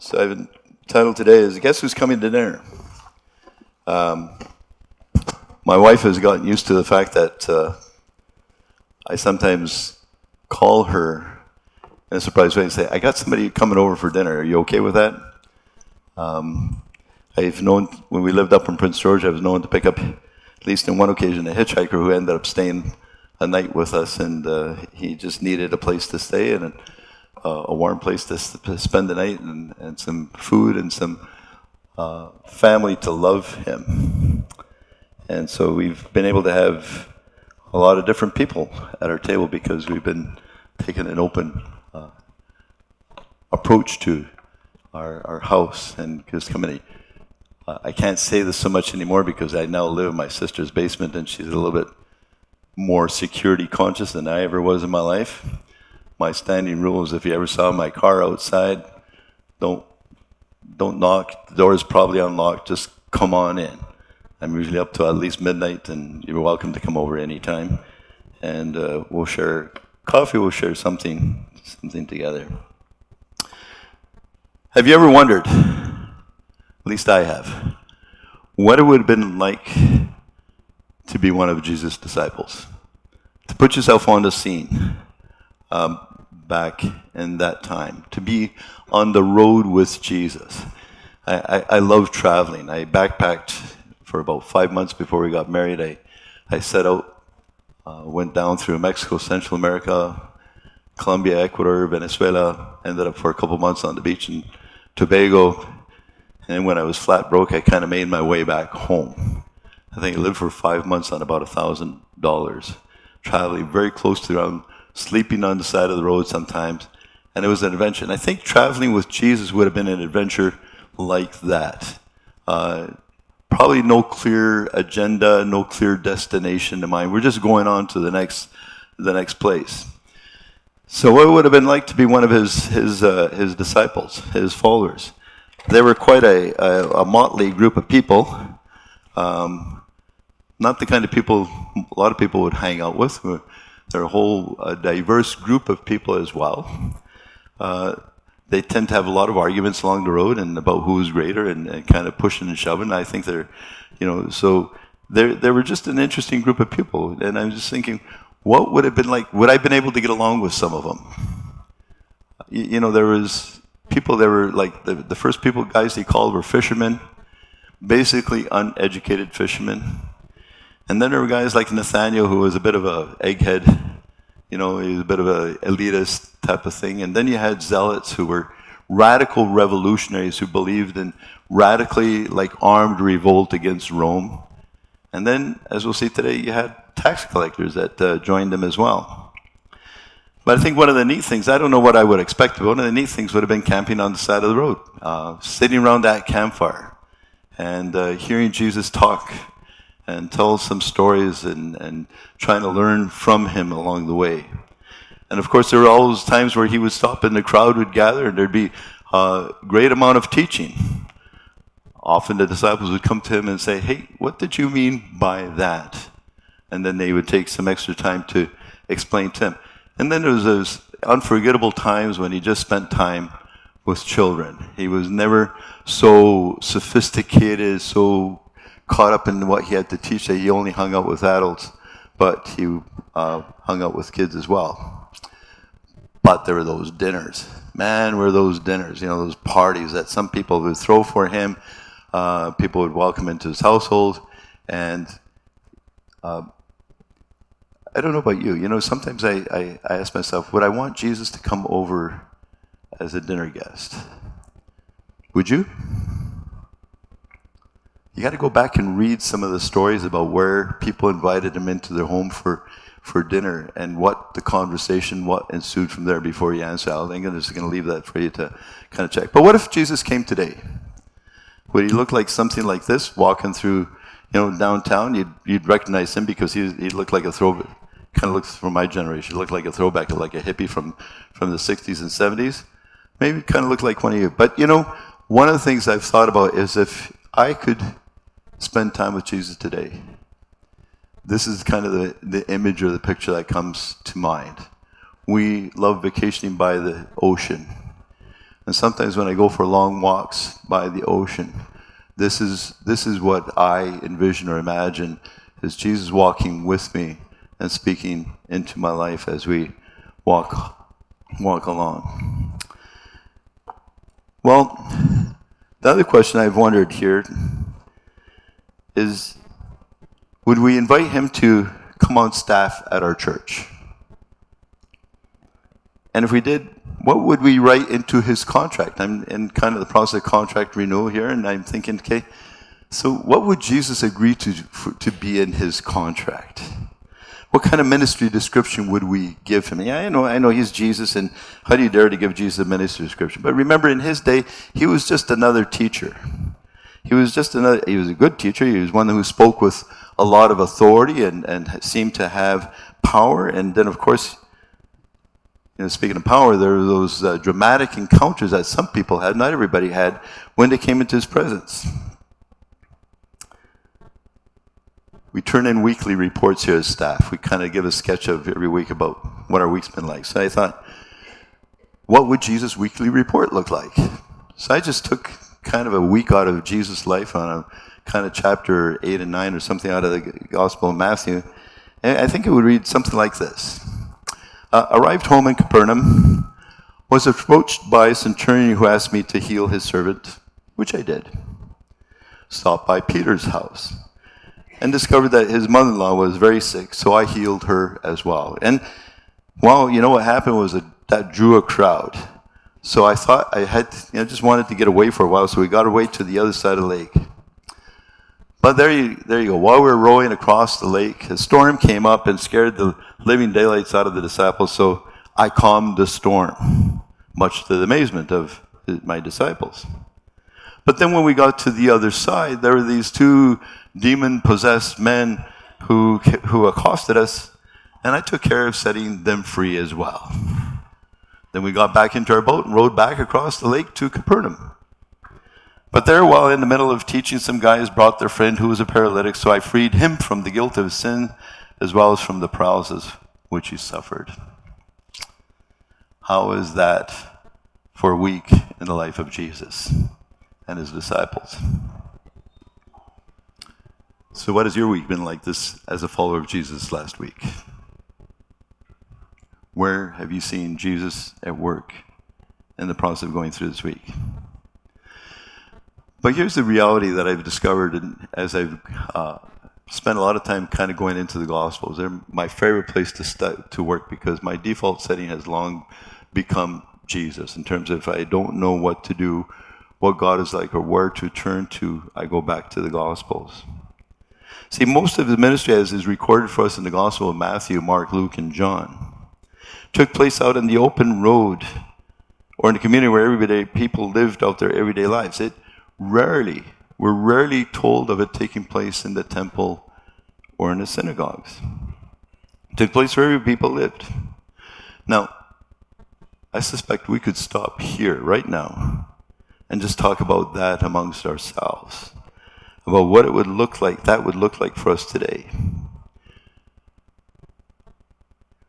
So I've entitled today is Guess Who's Coming to Dinner? My wife has gotten used to the fact that I sometimes call her in a surprise way and say, I got somebody coming over for dinner. Are you okay with that? I've known, when we lived up in Prince George, I was known to pick up, at least on one occasion, a hitchhiker who ended up staying a night with us, and he just needed a place to stay and a warm place to spend the night, and some food and some family to love him. And so we've been able to have a lot of different people at our table because we've been taking an open approach to our house and just coming. I can't say this so much anymore because I now live in my sister's basement, and she's a little bit more security conscious than I ever was in my life. My standing rule is if you ever saw my car outside, don't knock. The door is probably unlocked. Just come on in. I'm usually up to at least midnight, and you're welcome to come over anytime. And we'll share coffee. We'll share something together. Have you ever wondered? At least I have. What it would have been like to be one of Jesus' disciples, to put yourself on the scene back in that time, to be on the road with Jesus. I love traveling. I backpacked for about 5 months before we got married. I set out, went down through Mexico, Central America, Colombia, Ecuador, Venezuela, ended up for a couple months on the beach in Tobago. And when I was flat broke, I kind of made my way back home. I think I lived for 5 months on about $1,000, traveling very close to around, sleeping on the side of the road sometimes. And it was an adventure. And I think traveling with Jesus would have been an adventure like that. Probably no clear agenda, no clear destination in mind. We're just going on to the next place. So what it would have been like to be one of his disciples, his followers? They were quite a motley group of people. Not the kind of people a lot of people would hang out with. They're a whole diverse group of people as well. They tend to have a lot of arguments along the road and about who's greater and kind of pushing and shoving. I think they're, so they were just an interesting group of people. And I'm just thinking, what would it have been like? Would I have been able to get along with some of them? There was people that were like the first guys they called were fishermen, basically uneducated fishermen. And then there were guys like Nathaniel, who was a bit of a egghead, he was a bit of a elitist type of thing. And then you had zealots who were radical revolutionaries who believed in radically armed revolt against Rome. And then, as we'll see today, you had tax collectors that joined them as well. But I think one of the neat things, I don't know what I would expect, but one of the neat things would have been camping on the side of the road, sitting around that campfire and hearing Jesus talk and tell some stories and trying to learn from him along the way. And of course, there were all those times where he would stop and the crowd would gather and there'd be a great amount of teaching. Often the disciples would come to him and say, hey, what did you mean by that? And then they would take some extra time to explain to him. And then there was those unforgettable times when he just spent time with children. He was never so sophisticated, so caught up in what he had to teach that he only hung out with adults, but he hung out with kids as well. But there were those dinners. Man, were those dinners, those parties that some people would throw for him. People would welcome into his household. And I don't know about you. Sometimes I ask myself, would I want Jesus to come over as a dinner guest? Would you? You got to go back and read some of the stories about where people invited him into their home for dinner and what the conversation, what ensued from there before you answer. I'm just going to leave that for you to kind of check. But what if Jesus came today? Would he look like something like this, walking through, downtown? You'd recognize him because he looked like a throwback. Kind of looks, from my generation, looked like a throwback, like a hippie from the 60s and 70s. Maybe kind of looked like one of you. But one of the things I've thought about is if I could spend time with Jesus today, this is kind of the image or the picture that comes to mind. We love vacationing by the ocean. And sometimes when I go for long walks by the ocean, this is what I envision or imagine is Jesus walking with me and speaking into my life as we walk along. Well, the other question I've wondered here is, would we invite him to come on staff at our church? And if we did, what would we write into his contract? I'm in kind of the process of contract renewal here, and I'm thinking, okay, so what would Jesus agree to be in his contract? What kind of ministry description would we give him? Yeah, I know he's Jesus, and how do you dare to give Jesus a ministry description? But remember, in his day, he was just another teacher. He was a good teacher. He was one who spoke with a lot of authority and seemed to have power. And then, of course, speaking of power, there were those dramatic encounters that some people had, not everybody had, when they came into his presence. We turn in weekly reports here as staff. We kind of give a sketch of every week about what our week's been like. So I thought, what would Jesus' weekly report look like? So I just took kind of a week out of Jesus' life on a kind of chapter 8 and 9 or something out of the Gospel of Matthew. And I think it would read something like this. Arrived home in Capernaum, was approached by a centurion who asked me to heal his servant, which I did. Stopped by Peter's house and discovered that his mother-in-law was very sick, so I healed her as well. And, well, what happened was that drew a crowd. So I thought I had, just wanted to get away for a while, so we got away to the other side of the lake. But there you go. While we were rowing across the lake, a storm came up and scared the living daylights out of the disciples, so I calmed the storm, much to the amazement of my disciples. But then when we got to the other side, there were these two demon-possessed men who accosted us, and I took care of setting them free as well. Then we got back into our boat and rowed back across the lake to Capernaum. But there, while in the middle of teaching, some guys brought their friend who was a paralytic, so I freed him from the guilt of sin as well as from the paralysis which he suffered. How is that for a week in the life of Jesus and his disciples? So what has your week been like this as a follower of Jesus last week? Where have you seen Jesus at work in the process of going through this week? But here's the reality that I've discovered as I've spent a lot of time kind of going into the Gospels. They're my favorite place to work because my default setting has long become Jesus. In terms of if I don't know what to do, what God is like, or where to turn to, I go back to the Gospels. See, most of the ministry as is recorded for us in the Gospel of Matthew, Mark, Luke, and John took place out in the open road or in a community where everyday people lived out their everyday lives. We're rarely told of it taking place in the temple or in the synagogues. It took place where every people lived. Now, I suspect we could stop here right now and just talk about that amongst ourselves, about what it would look like, that would look like for us today.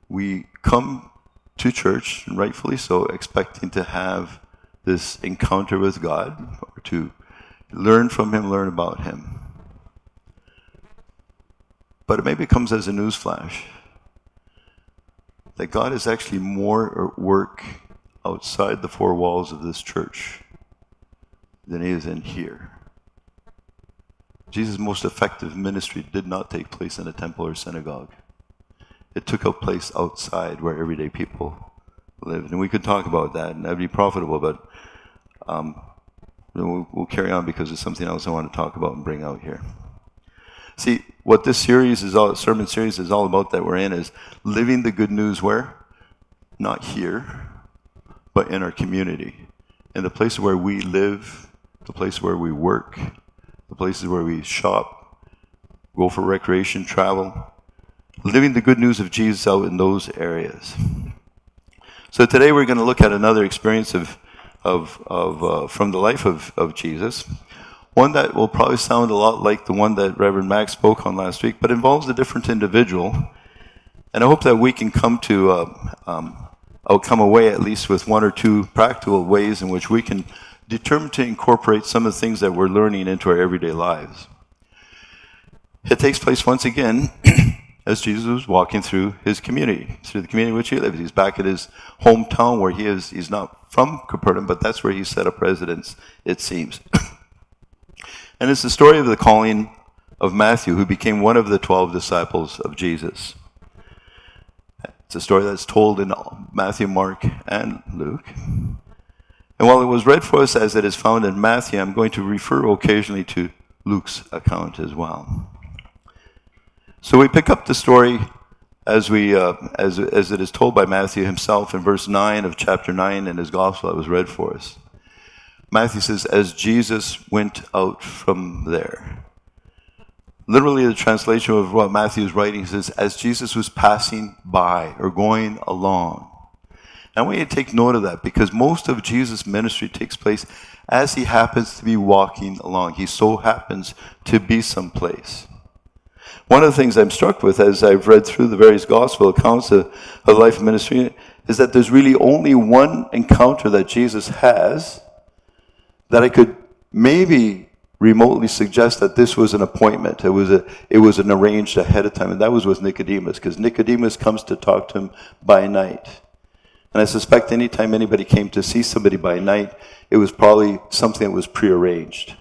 We come to church, and rightfully so, expecting to have this encounter with God, or to learn from him, learn about him. But it maybe comes as a newsflash that God is actually more at work outside the four walls of this church than he is in here. Jesus' most effective ministry did not take place in a temple or synagogue. It took place outside where everyday people lived. And we could talk about that, and that would be profitable, but we'll carry on because there's something else I want to talk about and bring out here. See, what this sermon series is all about that we're in is living the good news where? Not here, but in our community. In the place where we live, the place where we work, the places where we shop, go for recreation, travel. Living the good news of Jesus out in those areas. So today we're going to look at another experience from the life of Jesus. One that will probably sound a lot like the one that Reverend Max spoke on last week, but involves a different individual. And I hope that we can come to I'll come away at least with one or two practical ways in which we can determine to incorporate some of the things that we're learning into our everyday lives. It takes place once again as Jesus was walking through his community, through the community in which he lives. He's back at his hometown where he is. He's not from Capernaum, but that's where he set up residence, it seems. And it's the story of the calling of Matthew, who became one of the 12 disciples of Jesus. It's a story that's told in Matthew, Mark, and Luke. And while it was read for us as it is found in Matthew, I'm going to refer occasionally to Luke's account as well. So we pick up the story as it is told by Matthew himself in verse 9 of chapter 9 in his gospel that was read for us. Matthew says, as Jesus went out from there. Literally, the translation of what Matthew is writing says, as Jesus was passing by or going along. And I want you to take note of that because most of Jesus' ministry takes place as he happens to be walking along. He so happens to be someplace. One of the things I'm struck with as I've read through the various gospel accounts of life and ministry is that there's really only one encounter that Jesus has that I could maybe remotely suggest that this was an appointment. It was an arranged ahead of time, and that was with Nicodemus, because Nicodemus comes to talk to him by night. And I suspect anytime anybody came to see somebody by night, it was probably something that was prearranged.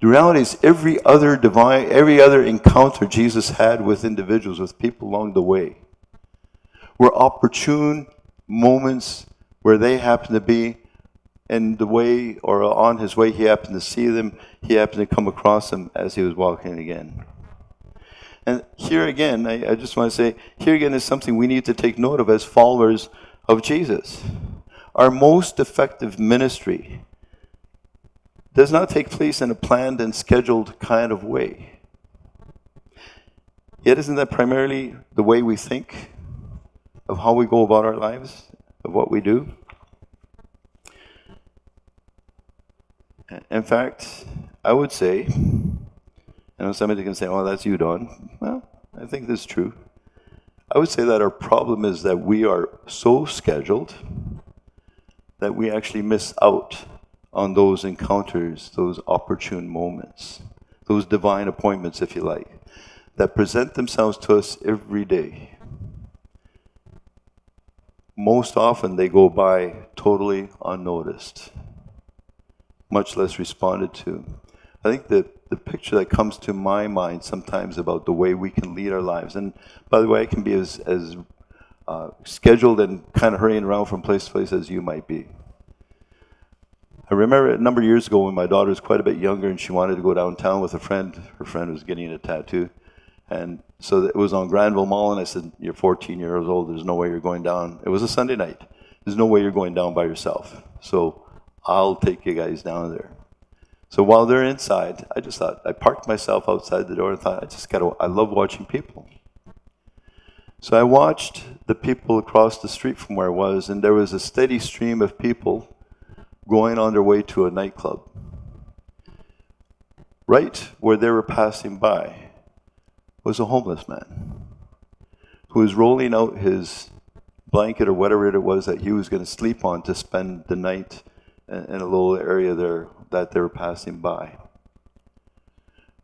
The reality is every other encounter Jesus had with individuals, with people along the way, were opportune moments where they happened to be in the way or on his way. He happened to see them. He happened to come across them as he was walking again. And here again, I just want to say, here again is something we need to take note of as followers of Jesus. Our most effective ministry does not take place in a planned and scheduled kind of way. Yet isn't that primarily the way we think of how we go about our lives, of what we do? In fact, I would say, I know somebody can say, oh, that's you, Don. Well, I think this is true. I would say that our problem is that we are so scheduled that we actually miss out on those encounters, those opportune moments, those divine appointments, if you like, that present themselves to us every day. Most often they go by totally unnoticed, much less responded to. I think that the picture that comes to my mind sometimes about the way we can lead our lives, and by the way, I can be as scheduled and kind of hurrying around from place to place as you might be. I remember a number of years ago when my daughter was quite a bit younger and she wanted to go downtown with a friend. Her friend was getting a tattoo. And so it was on Granville Mall, and I said, you're 14 years old, there's no way you're going down. It was a Sunday night. There's no way you're going down by yourself. So I'll take you guys down there. So while they're inside, I just thought, I parked myself outside the door and thought, I love watching people. So I watched the people across the street from where I was, and there was a steady stream of people going on their way to a nightclub. Right where they were passing by was a homeless man who was rolling out his blanket or whatever it was that he was going to sleep on to spend the night in a little area there that they were passing by.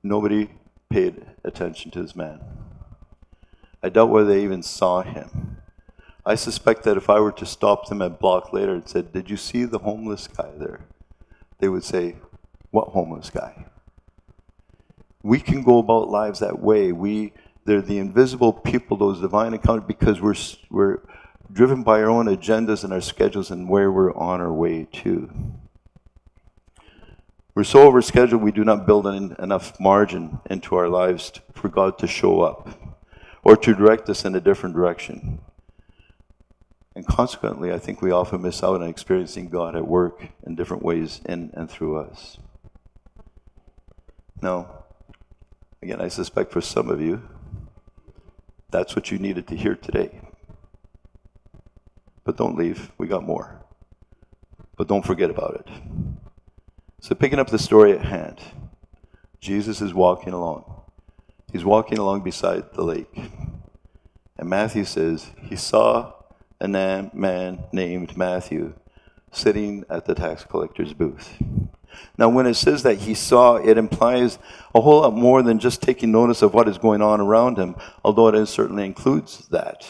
Nobody paid attention to this man. I doubt whether they even saw him. I suspect that if I were to stop them a block later and said, did you see the homeless guy there? They would say, what homeless guy? We can go about lives that way. They're the invisible people, those divine encounters, because we're driven by our own agendas and our schedules and where we're on our way to. We're so overscheduled we do not build enough margin into our lives for God to show up or to direct us in a different direction. And consequently, I think we often miss out on experiencing God at work in different ways in and through us. Now, again, I suspect for some of you, that's what you needed to hear today. But don't leave, we got more. But don't forget about it. So picking up the story at hand, Jesus is walking along. He's walking along beside the lake. And Matthew says he saw a man named Matthew sitting at the tax collector's booth. Now, when it says that he saw, it implies a whole lot more than just taking notice of what is going on around him, although it certainly includes that.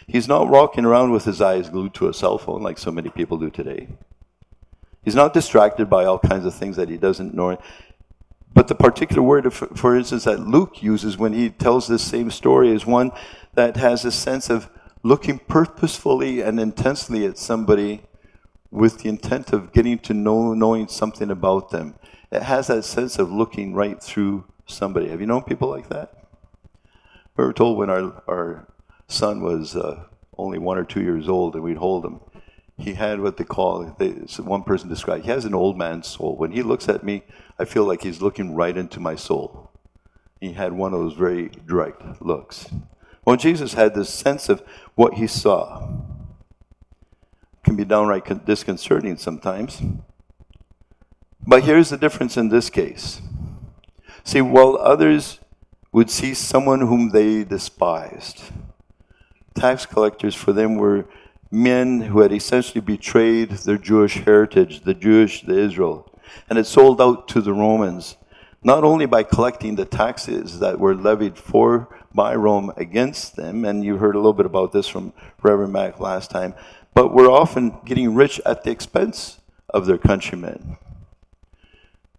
He's not walking around with his eyes glued to a cell phone like so many people do today. He's not distracted by all kinds of things that he doesn't know. But the particular word, for instance, that Luke uses when he tells this same story is one that has a sense of looking purposefully and intensely at somebody with the intent of getting to knowing something about them. It has that sense of looking right through somebody. Have you known people like that? We were told when our son was only 1 or 2 years old and we'd hold him, he had what they call, one person described, he has an old man's soul. When he looks at me, I feel like he's looking right into my soul. He had one of those very direct looks. Well, Jesus had this sense of what he saw. Can be downright disconcerting sometimes. But here's the difference in this case. See, while others would see someone whom they despised, tax collectors for them were men who had essentially betrayed their Jewish heritage, the Israel, and had sold out to the Romans, not only by collecting the taxes that were levied by Rome against them, and you heard a little bit about this from Reverend Mac last time, but were often getting rich at the expense of their countrymen.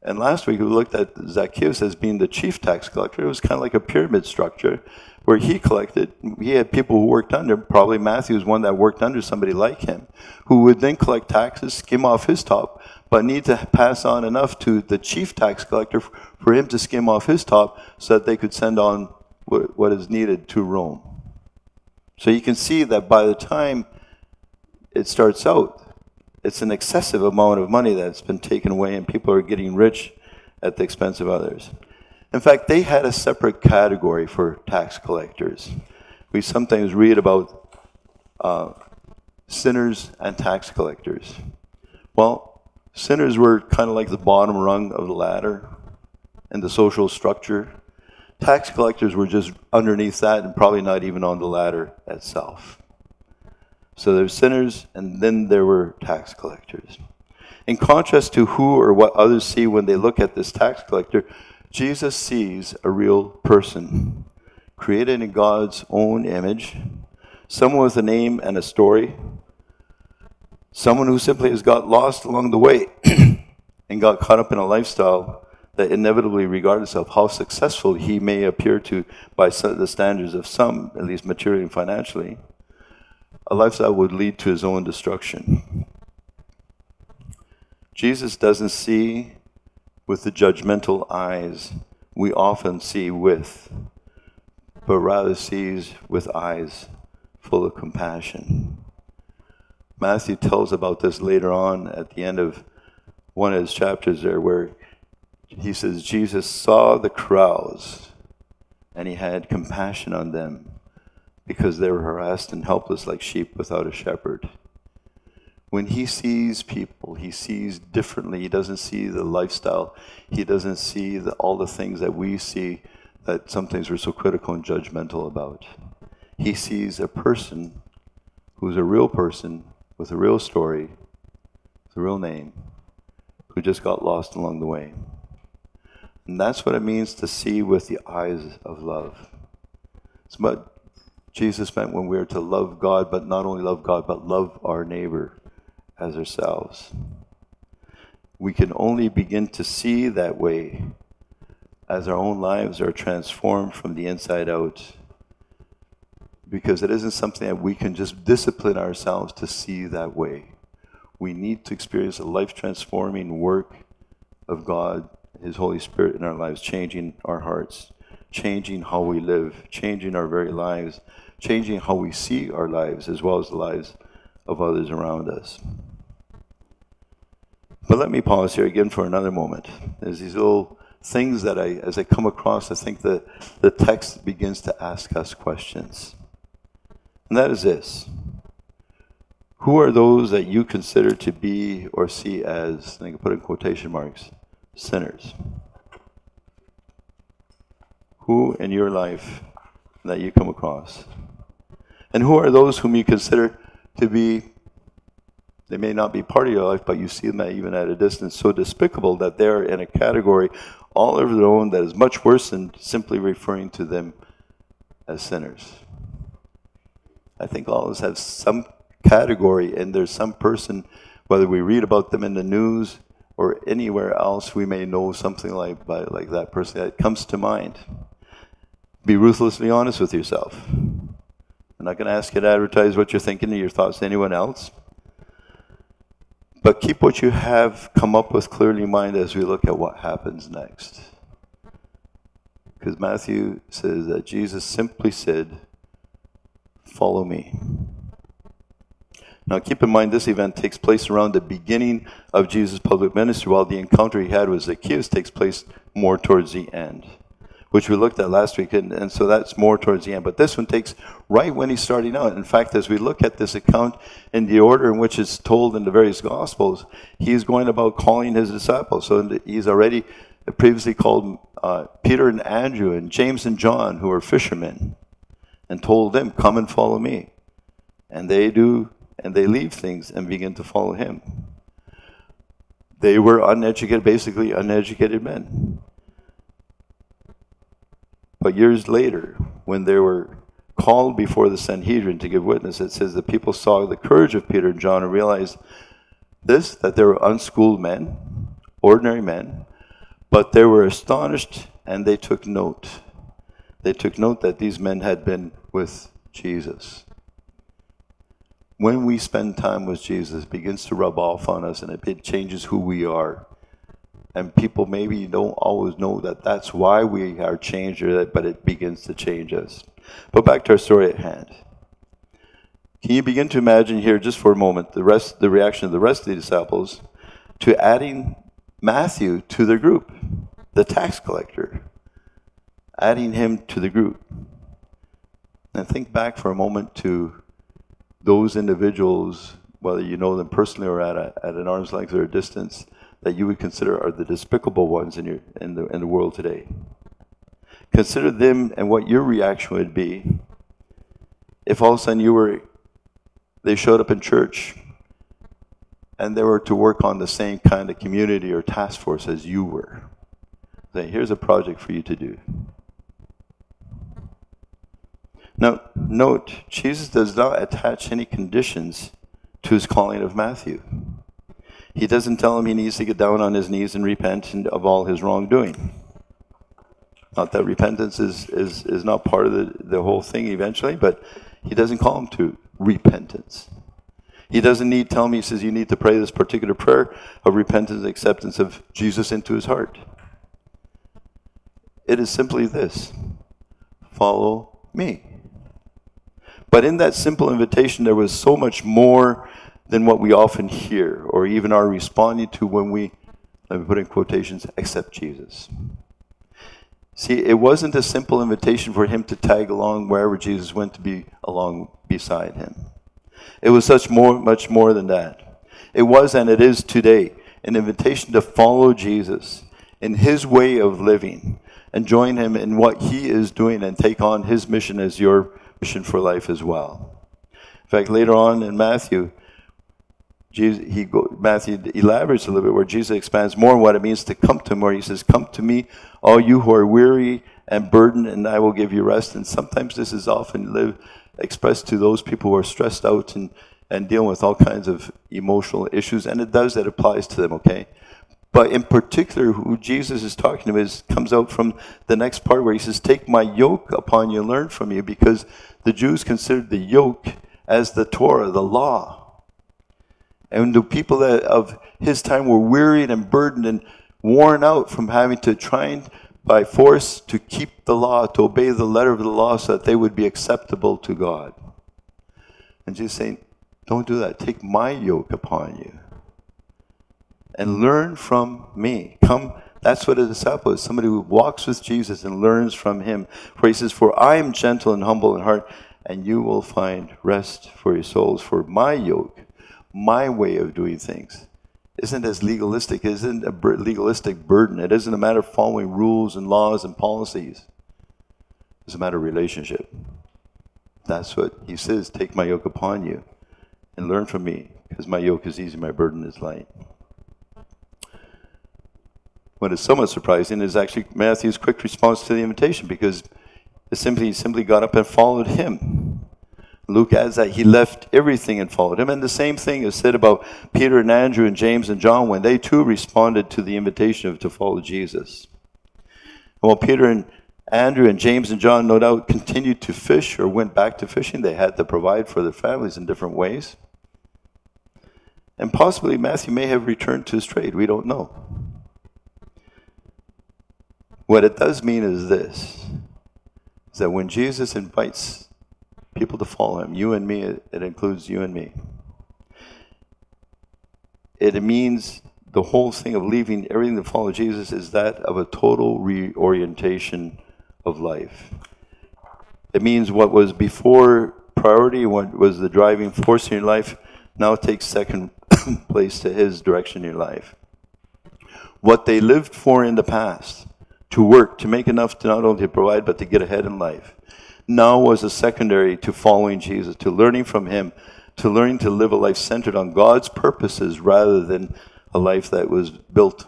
And last week we looked at Zacchaeus as being the chief tax collector. It was kind of like a pyramid structure where he had people who worked under, probably Matthew was one that worked under somebody like him, who would then collect taxes, skim off his top, but need to pass on enough to the chief tax collector for him to skim off his top so that they could send on what is needed to Rome. So you can see that by the time it starts out, it's an excessive amount of money that's been taken away and people are getting rich at the expense of others. In fact, they had a separate category for tax collectors. We sometimes read about sinners and tax collectors. Well, sinners were kind of like the bottom rung of the ladder in the social structure. Tax collectors were just underneath that and probably not even on the ladder itself. So there's sinners, and then there were tax collectors. In contrast to who or what others see when they look at this tax collector, Jesus sees a real person, created in God's own image, someone with a name and a story, someone who simply has got lost along the way and got caught up in a lifestyle that inevitably, regardless of how successful he may appear to by the standards of some, at least materially and financially, a lifestyle would lead to his own destruction. Jesus doesn't see with the judgmental eyes we often see with, but rather sees with eyes full of compassion. Matthew tells about this later on at the end of one of his chapters there, where he says Jesus saw the crowds and he had compassion on them because they were harassed and helpless like sheep without a shepherd. When he sees people, he sees differently. He doesn't see the lifestyle. He doesn't see all the things that we see that sometimes we're so critical and judgmental about. He sees a person who's a real person with a real story, with a real name, who just got lost along the way. And that's what it means to see with the eyes of love. It's what Jesus meant when we are to love God, but not only love God, but love our neighbor as ourselves. We can only begin to see that way as our own lives are transformed from the inside out, because it isn't something that we can just discipline ourselves to see that way. We need to experience a life-transforming work of God, His Holy Spirit in our lives, changing our hearts, changing how we live, changing our very lives, changing how we see our lives as well as the lives of others around us. But let me pause here again for another moment. There's these little things that as I come across, I think that the text begins to ask us questions. And that is this: who are those that you consider to be or see as, and I can put in quotation marks, sinners? Who in your life that you come across? And who are those whom you consider to be, they may not be part of your life, but you see them even at a distance, so despicable that they're in a category all of their own that is much worse than simply referring to them as sinners. I think all of us have some category, and there's some person, whether we read about them in the news or anywhere else, we may know something like that person that comes to mind. Be ruthlessly honest with yourself. I'm not going to ask you to advertise what you're thinking or your thoughts to anyone else. But keep what you have come up with clearly in mind as we look at what happens next. Because Matthew says that Jesus simply said, "Follow me." Now keep in mind this event takes place around the beginning of Jesus' public ministry, while the encounter he had with Zacchaeus takes place more towards the end, which we looked at last week, and so that's more towards the end. But this one takes right when he's starting out. In fact, as we look at this account in the order in which it's told in the various Gospels, he's going about calling his disciples. So he's already previously called Peter and Andrew and James and John, who are fishermen, and told them, "Come and follow me." And they do, and they leave things and begin to follow him. They were uneducated, basically uneducated men. But years later, when they were called before the Sanhedrin to give witness, it says the people saw the courage of Peter and John and realized this, that they were unschooled men, ordinary men, but they were astonished and they took note. They took note that these men had been with Jesus. When we spend time with Jesus, it begins to rub off on us, and it changes who we are. And people maybe don't always know that that's why we are changed, but it begins to change us. But back to our story at hand. Can you begin to imagine here, just for a moment, the reaction of the rest of the disciples to adding Matthew to the group, the tax collector, adding him to the group? And think back for a moment to those individuals, whether you know them personally or at an arm's length or a distance, that you would consider are the despicable ones in the world today. Consider them and what your reaction would be if all of a sudden they showed up in church and they were to work on the same kind of community or task force as you were. Say, here's a project for you to do. Now, note, Jesus does not attach any conditions to his calling of Matthew. He doesn't tell him he needs to get down on his knees and repent of all his wrongdoing. Not that repentance is not part of the whole thing eventually, but he doesn't call him to repentance. He doesn't tell him, he says, you need to pray this particular prayer of repentance and acceptance of Jesus into his heart. It is simply this: follow me. But in that simple invitation, there was so much more than what we often hear or even are responding to when we, let me put in quotations, accept Jesus. See, it wasn't a simple invitation for him to tag along wherever Jesus went, to be along beside him. It was much more than that. It was, and it is today, an invitation to follow Jesus in his way of living and join him in what he is doing and take on his mission as your mission for life as well. In fact, later on in Matthew, Matthew elaborates a little bit where Jesus expands more on what it means to come to him, where he says, "Come to me, all you who are weary and burdened, and I will give you rest." And sometimes this is often expressed to those people who are stressed out and dealing with all kinds of emotional issues, and it applies to them, okay? But in particular, who Jesus is talking to comes out from the next part where he says, "Take my yoke upon you and learn from you," because the Jews considered the yoke as the Torah, the law. And the people of his time were wearied and burdened and worn out from having to try by force to keep the law, to obey the letter of the law so that they would be acceptable to God. And Jesus saying, don't do that. Take my yoke upon you and learn from me. Come, that's what a disciple is, somebody who walks with Jesus and learns from him. For he says, "For I am gentle and humble in heart, and you will find rest for your souls. For my yoke, my way of doing things, isn't as legalistic, isn't a legalistic burden. It isn't a matter of following rules and laws and policies. It's a matter of relationship." That's what he says, "Take my yoke upon you and learn from me, because my yoke is easy, my burden is light. What is somewhat surprising is actually Matthew's quick response to the invitation, because he simply got up and followed him. Luke adds that he left everything and followed him. And the same thing is said about Peter and Andrew and James and John when they too responded to the invitation to follow Jesus. And while Peter and Andrew and James and John no doubt continued to fish or went back to fishing, they had to provide for their families in different ways. And possibly Matthew may have returned to his trade. We don't know. What it does mean is this, is that when Jesus invites people to follow him, you and me, it includes you and me. It means the whole thing of leaving everything to follow Jesus is that of a total reorientation of life. It means what was before priority, what was the driving force in your life, now takes second place to his direction in your life. What they lived for in the past, to work, to make enough to not only provide, but to get ahead in life, now was a secondary to following Jesus, to learning from him, to learning to live a life centered on God's purposes rather than a life that was built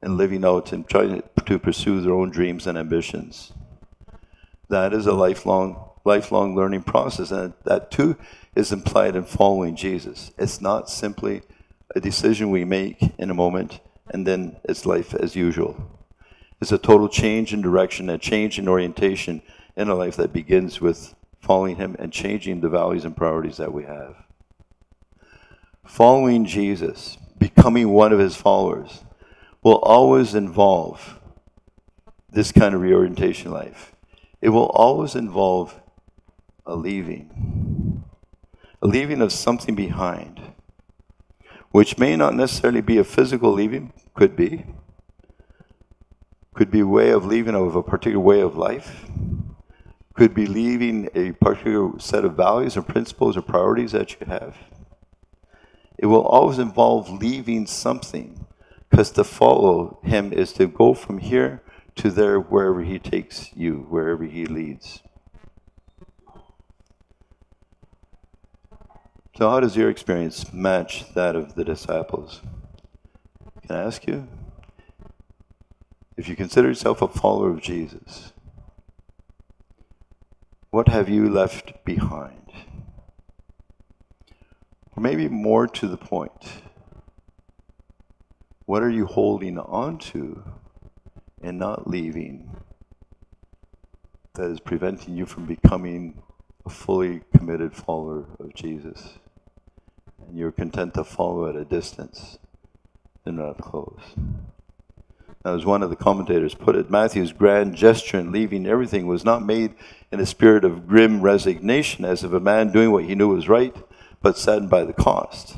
and living out and trying to pursue their own dreams and ambitions. That is a lifelong learning process, and that too is implied in following Jesus. It's not simply a decision we make in a moment and then it's life as usual. It's a total change in direction, a change in orientation in a life that begins with following him and changing the values and priorities that we have. Following Jesus, becoming one of his followers, will always involve this kind of reorientation life. It will always involve a leaving of something behind, which may not necessarily be a physical leaving, could be a way of leaving of a particular way of life, could be leaving a particular set of values or principles or priorities that you have. It will always involve leaving something, because to follow him is to go from here to there, wherever he takes you, wherever he leads. So how does your experience match that of the disciples? Can I ask you? If you consider yourself a follower of Jesus, what have you left behind? Or maybe more to the point, what are you holding on to and not leaving that is preventing you from becoming a fully committed follower of Jesus? And you're content to follow at a distance and not close. Now, as one of the commentators put it, Matthew's grand gesture in leaving everything was not made in a spirit of grim resignation, as of a man doing what he knew was right, but saddened by the cost.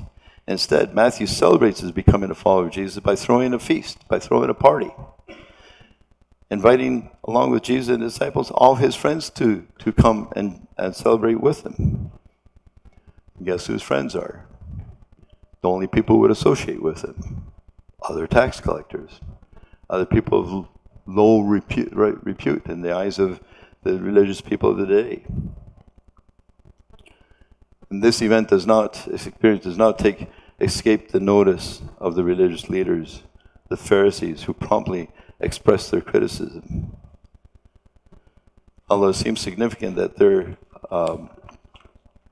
Instead, Matthew celebrates his becoming a follower of Jesus by throwing a feast, by throwing a party, inviting, along with Jesus and his disciples, all his friends to come and celebrate with him. And guess who his friends are? The only people who would associate with him. Other tax collectors. Other people of low repute in the eyes of the religious people of the day. And this experience does not escape the notice of the religious leaders, the Pharisees, who promptly expressed their criticism. Although it seems significant that they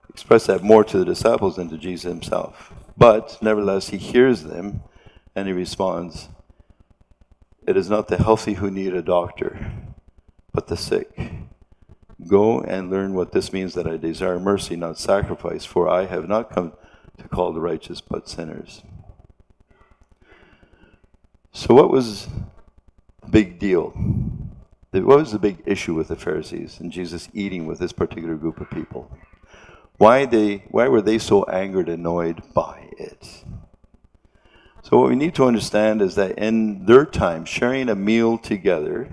expressed that more to the disciples than to Jesus himself. But nevertheless, he hears them and he responds, "It is not the healthy who need a doctor, but the sick. Go and learn what this means, that I desire mercy, not sacrifice, for I have not come to call the righteous, but sinners." So what was the big deal? What was the big issue with the Pharisees and Jesus eating with this particular group of people? Why were they so angered and annoyed by it? So what we need to understand is that in their time, sharing a meal together,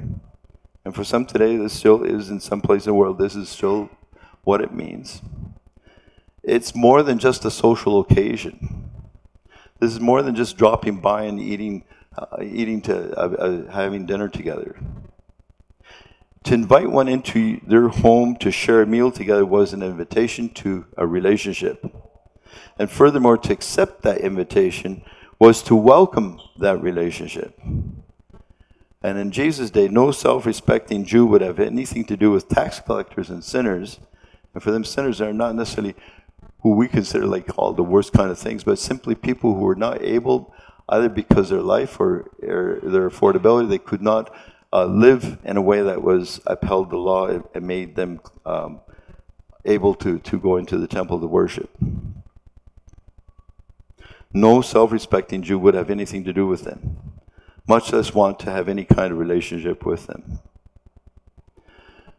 and for some today, this still is, in some place in the world, this is still what it means. It's more than just a social occasion. This is more than just dropping by and having dinner together. To invite one into their home to share a meal together was an invitation to a relationship. And furthermore, to accept that invitation was to welcome that relationship. And in Jesus' day, no self-respecting Jew would have anything to do with tax collectors and sinners. And for them, sinners are not necessarily who we consider like all the worst kind of things, but simply people who were not able, either because of their life or their affordability, they could not live in a way that was upheld the law and made them able to go into the temple to worship. No self-respecting Jew would have anything to do with them, much less want to have any kind of relationship with them.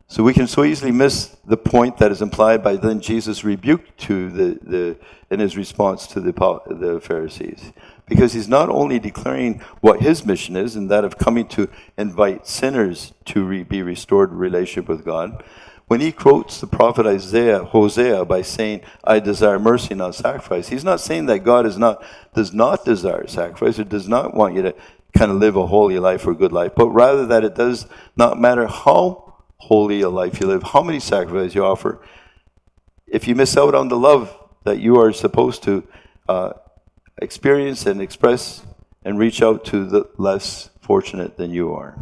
So we can so easily miss the point that is implied by then Jesus' rebuke to in his response to the Pharisees. Because he's not only declaring what his mission is, and that of coming to invite sinners to be restored in relationship with God. When he quotes the prophet Hosea by saying, I desire mercy, not sacrifice, he's not saying that God does not desire sacrifice or does not want you to kind of live a holy life or a good life, but rather that it does not matter how holy a life you live, how many sacrifices you offer. If you miss out on the love that you are supposed to experience and express and reach out to the less fortunate than you are.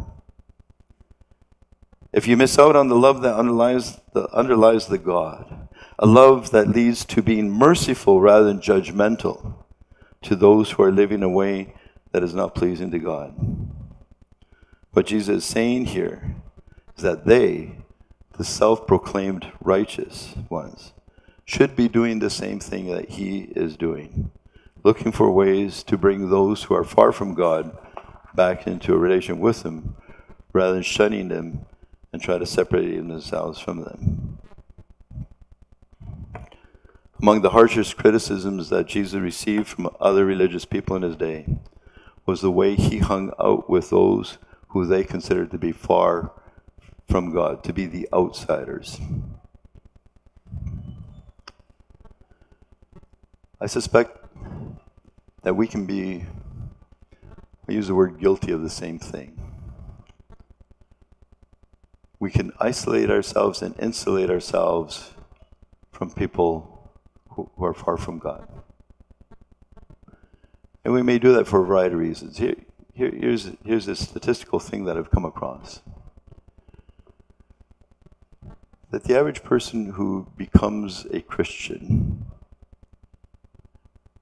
If you miss out on the love that underlies the God, a love that leads to being merciful rather than judgmental to those who are living a way that is not pleasing to God. What Jesus is saying here is that they, the self-proclaimed righteous ones, should be doing the same thing that he is doing, looking for ways to bring those who are far from God back into a relation with him, rather than shunning them and try to separate themselves from them. Among the harshest criticisms that Jesus received from other religious people in his day was the way he hung out with those who they considered to be far from God, to be the outsiders. I suspect that we can be, I use the word guilty of the same thing. We can isolate ourselves and insulate ourselves from people who are far from God. And we may do that for a variety of reasons. Here's a statistical thing that I've come across. That the average person who becomes a Christian,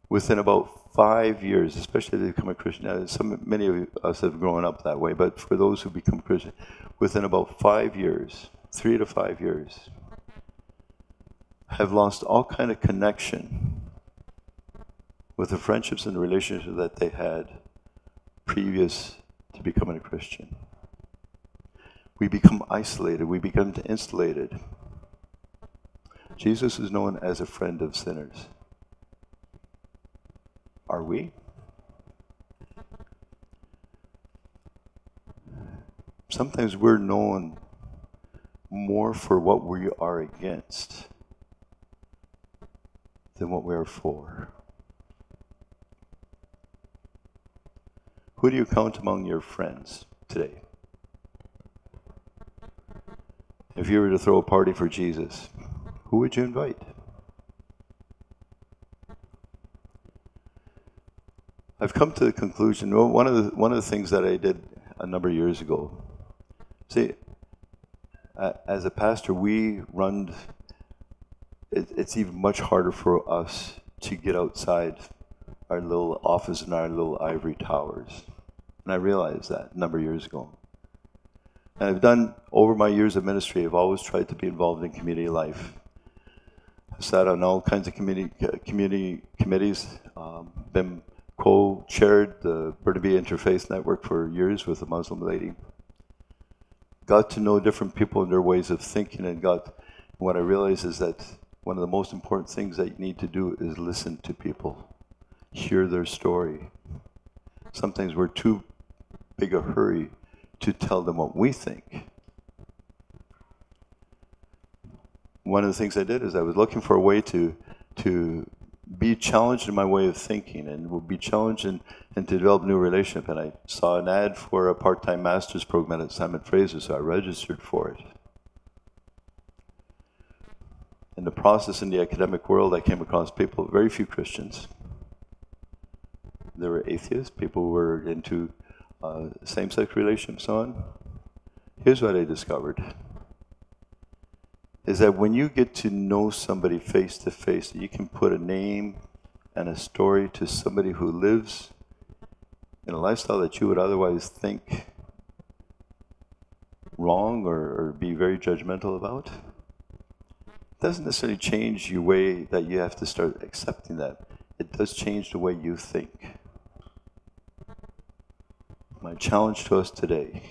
within about 5 years, especially if they become a Christian, now many of us have grown up that way, but for those who become Christian, within about 5 years, 3 to 5 years, have lost all kind of connection with the friendships and the relationships that they had previous to becoming a Christian. We become isolated, we become insulated. Jesus is known as a friend of sinners. Are we? Sometimes we're known more for what we are against than what we are for. Who do you count among your friends today? If you were to throw a party for Jesus, who would you invite? I've come to the conclusion, one of the things that I did a number of years ago, see, as a pastor, it's even much harder for us to get outside our little office and our little ivory towers. And I realized that a number of years ago. And I've done, over my years of ministry, I've always tried to be involved in community life. I've sat on all kinds of community committees, been co-chaired the Burnaby Interfaith Network for years with a Muslim lady. Got to know different people and their ways of thinking, and what I realized is that one of the most important things that you need to do is listen to people, hear their story. Sometimes we're too big a hurry to tell them what we think. One of the things I did is I was looking for a way to be challenged in my way of thinking, and will be challenged and to develop new relationship. And I saw an ad for a part-time master's program at Simon Fraser, so I registered for it. In the process in the academic world, I came across people, very few Christians. There were atheists, people who were into same-sex relationships, so on. Here's what I discovered, is that when you get to know somebody face to face, you can put a name and a story to somebody who lives in a lifestyle that you would otherwise think wrong or be very judgmental about. It doesn't necessarily change your way that you have to start accepting that. It does change the way you think. My challenge to us today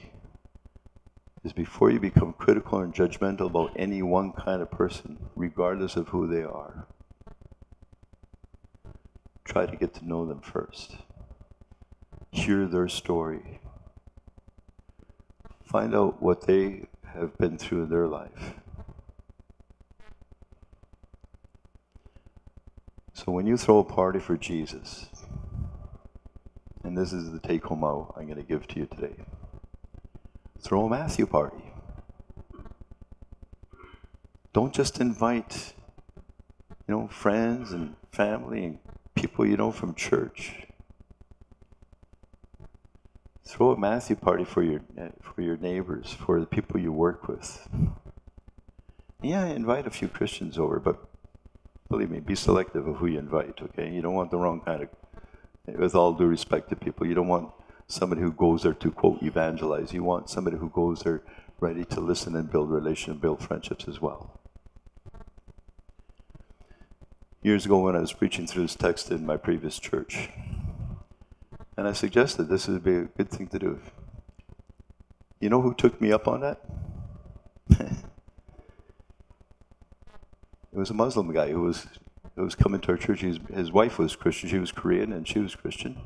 is before you become critical and judgmental about any one kind of person, regardless of who they are, try to get to know them first. Hear their story. Find out what they have been through in their life. So when you throw a party for Jesus, and this is the take-home I'm going to give to you today, throw a Matthew party. Don't just invite, friends and family and people you know from church. Throw a Matthew party for your neighbors, for the people you work with. Yeah, invite a few Christians over, but believe me, be selective of who you invite, okay? You don't want the wrong kind of, with all due respect to people, you don't want somebody who goes there to, quote, evangelize. You want somebody who goes there ready to listen and build relationships, build friendships as well. Years ago when I was preaching through this text in my previous church, and I suggested this would be a good thing to do. You know who took me up on that? It was a Muslim guy who was coming to our church. His wife was Christian. She was Korean and she was Christian.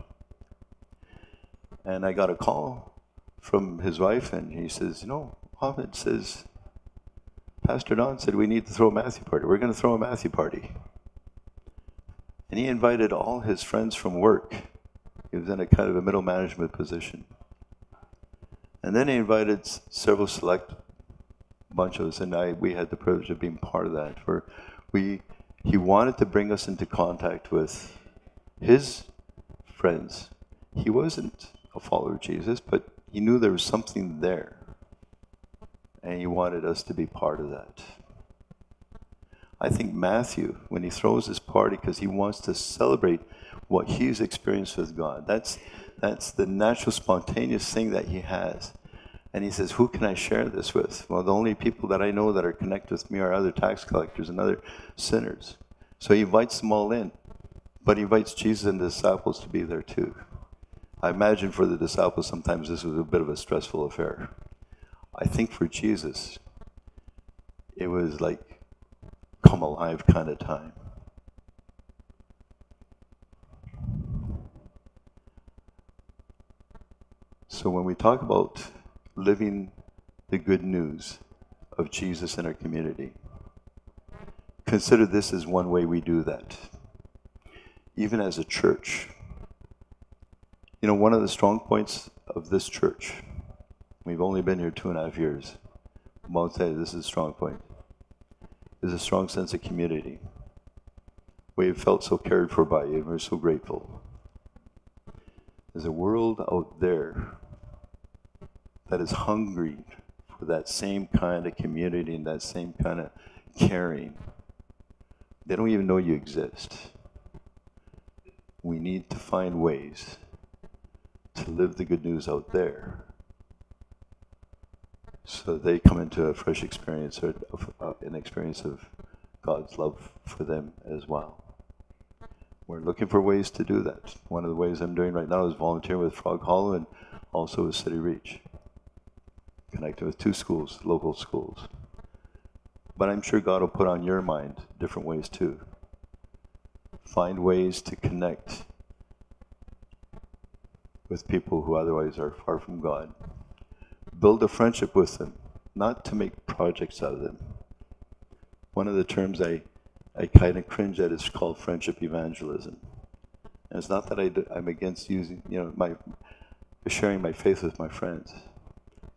And I got a call from his wife, and he says, Ahmed says, Pastor Don said we need to throw a Matthew party. We're going to throw a Matthew party. And he invited all his friends from work. He was in a kind of a middle management position. And then he invited several select bunch of us, and we had the privilege of being part of that. He wanted to bring us into contact with his friends. He wasn't a follower of Jesus, but he knew there was something there. And he wanted us to be part of that. I think Matthew, when he throws his party, because he wants to celebrate what he's experienced with God, that's the natural, spontaneous thing that he has. And he says, who can I share this with? Well, the only people that I know that are connected with me are other tax collectors and other sinners. So he invites them all in, but he invites Jesus and the disciples to be there too. I imagine for the disciples sometimes this was a bit of a stressful affair. I think for Jesus, it was like come alive kind of time. So when we talk about living the good news of Jesus in our community, consider this as one way we do that. Even as a church. One of the strong points of this church, we've only been here 2.5 years, but I'll tell you this is a strong point, is a strong sense of community. We've felt so cared for by you, and we're so grateful. There's a world out there that is hungry for that same kind of community and that same kind of caring. They don't even know you exist. We need to find ways to live the good news out there so that they come into a fresh experience, or an experience of God's love for them as well. We're looking for ways to do that. One of the ways I'm doing right now is volunteering with Frog Hollow and also with City Reach, connecting with 2 schools, local schools. But I'm sure God will put on your mind different ways too. Find ways to connect with people who otherwise are far from God. Build a friendship with them, not to make projects out of them. One of the terms I kind of cringe at is called friendship evangelism. And it's not that I'm against using, sharing my faith with my friends.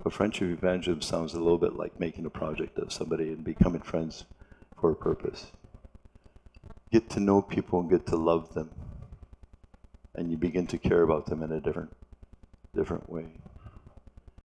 But friendship evangelism sounds a little bit like making a project of somebody and becoming friends for a purpose. Get to know people and get to love them. And you begin to care about them in a different way.